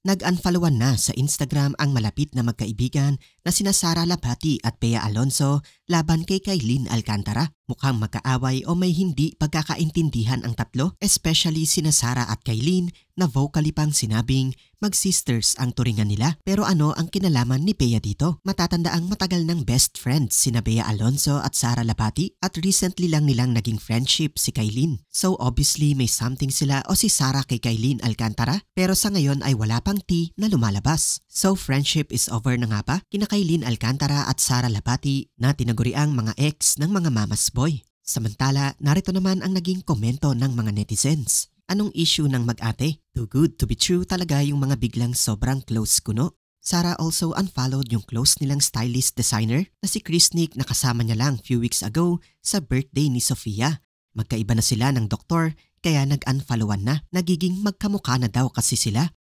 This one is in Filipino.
Nag-unfollowan na sa Instagram ang malapit na magkaibigan na sina Sara Labati at Bea Alonzo laban kay Kailyn Alcantara. Mukhang magkaaway o may hindi pagkakaintindihan ang tatlo, especially sina Sara at Kailyn na vocally pang sinabing mag-sisters ang turingan nila. Pero ano ang kinalaman ni Bea dito? Matatandaang matagal ng best friends sina Bea Alonzo at Sara Labati at recently lang nilang naging friendship si Kailyn. So obviously may something sila o si Sara kay Kailyn Alcantara, pero sa ngayon ay wala pang tea na lumalabas. So friendship is over na nga ba kina Kailyn Alcantara at Sara Labati na tinaguriang mga ex ng mga mamas boy. Samantala, narito naman ang naging komento ng mga netizens. Anong issue ng mag-ate? Too good to be true talaga yung mga biglang sobrang close kuno. Sara also unfollowed yung close nilang stylist designer na si Chris Nick na kasama niya lang few weeks ago sa birthday ni Sofia. Magkaiba na sila ng doktor kaya nag-unfollowan na. Nagiging magkamukha na daw kasi sila.